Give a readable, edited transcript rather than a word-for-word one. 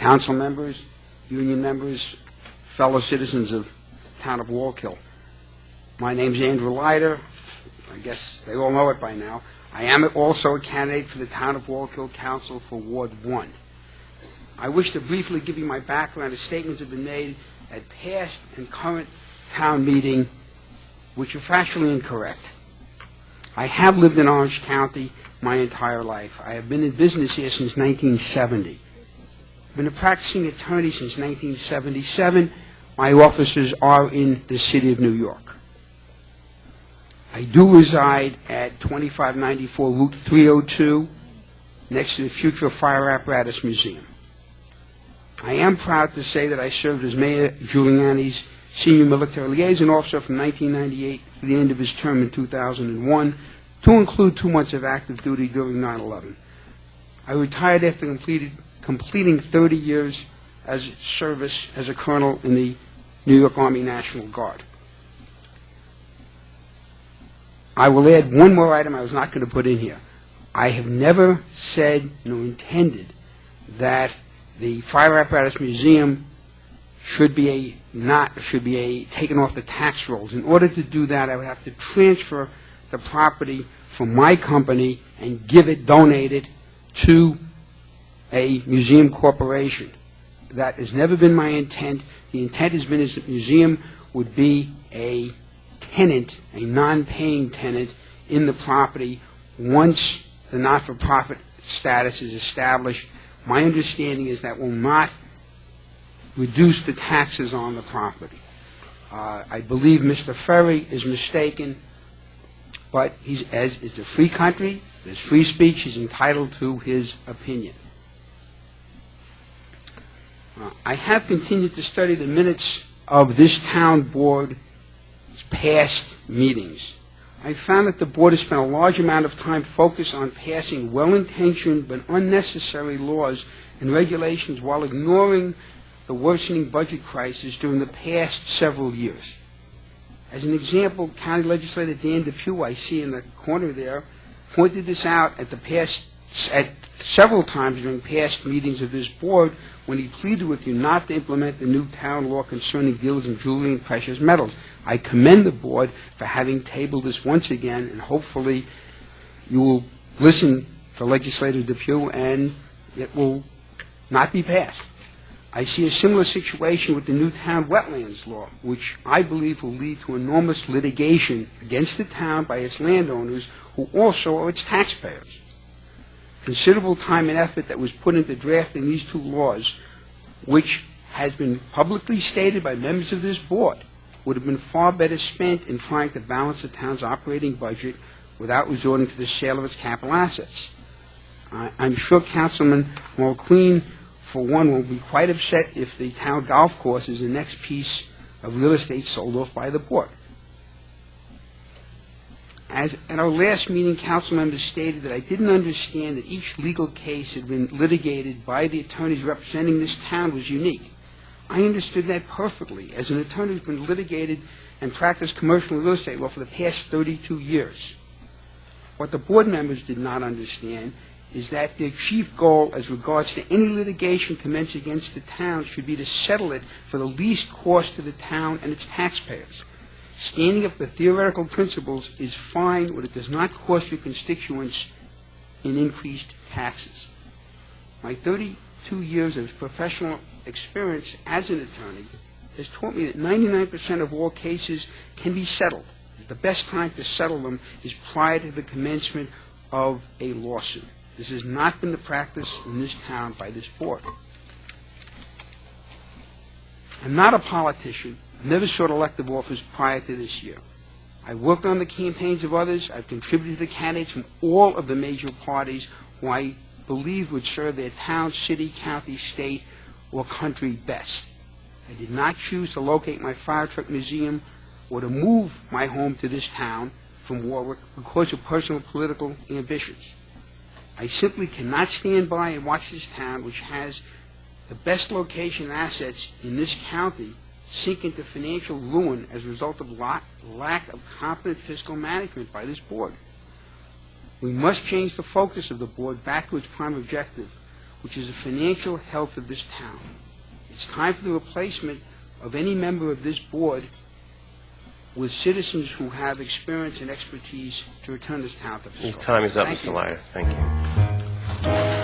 council members, union members, fellow citizens of the town of Wallkill. My name's Andrew Leider. I guess they all know it by now. I am also a candidate for the town of Wallkill Council for Ward 1. I wish to briefly give you my background as statements have been made at past and current town meeting which are factually incorrect. I have lived in Orange County my entire life. I have been in business here since 1970. I've been a practicing attorney since 1977. My offices are in the city of New York. I do reside at 2594 Route 302 next to the Future Fire Apparatus Museum. I am proud to say that I served as Mayor Giuliani's senior military liaison officer from 1998 to the end of his term in 2001, to include 2 months of active duty during 9/11. I retired after completing 30 years as service as a colonel in the New York Army National Guard. I will add one more item I was not going to put in here. I have never said nor intended that the Fire Apparatus Museum should be taken off the tax rolls. In order to do that, I would have to transfer the property from my company and donate it to a museum corporation. That has never been my intent. The intent has been that the museum would be a tenant, a non-paying tenant in the property once the not-for-profit status is established. My understanding is that will not reduce the taxes on the property. I believe Mr. Ferry is mistaken, but it's a free country, there's free speech, he's entitled to his opinion. I have continued to study the minutes of this town board's past meetings. I found that the board has spent a large amount of time focused on passing well-intentioned but unnecessary laws and regulations while ignoring the worsening budget crisis during the past several years. As an example, County Legislator Dan Depew, I see in the corner there, pointed this out at several times during past meetings of this board when he pleaded with you not to implement the new town law concerning deals in jewelry and precious metals. I commend the board for having tabled this once again, and hopefully you will listen to Legislator Depew and it will not be passed. I see a similar situation with the new town wetlands law, which I believe will lead to enormous litigation against the town by its landowners, who also are its taxpayers. Considerable time and effort that was put into drafting these two laws, which has been publicly stated by members of this board, would have been far better spent in trying to balance the town's operating budget without resorting to the sale of its capital assets. I'm sure Councilman Mulqueen, for one, will be quite upset if the town golf course is the next piece of real estate sold off by the board. As at our last meeting, council members stated that I didn't understand that each legal case had been litigated by the attorneys representing this town was unique. I understood that perfectly, as an attorney who's been litigated and practiced commercial real estate law for the past 32 years. What the board members did not understand is that their chief goal as regards to any litigation commenced against the town should be to settle it for the least cost to the town and its taxpayers. Standing up for theoretical principles is fine when it does not cost your constituents in increased taxes. My 32 years of professional experience as an attorney has taught me that 99% of all cases can be settled. The best time to settle them is prior to the commencement of a lawsuit. This has not been the practice in this town by this board. I'm not a politician. I've never sought elective office prior to this year. I've worked on the campaigns of others. I've contributed to candidates from all of the major parties who I believe would serve their town, city, county, state, or country best. I did not choose to locate my fire truck museum or to move my home to this town from Warwick because of personal political ambitions. I simply cannot stand by and watch this town, which has the best location assets in this county, sink into financial ruin as a result of lack of competent fiscal management by this board. We must change the focus of the board back to its prime objective, which is the financial health of this town. It's time for the replacement of any member of this board with citizens who have experience and expertise to return this town to fiscal. Your time is up, Thank Mr. you. Leider. Thank you.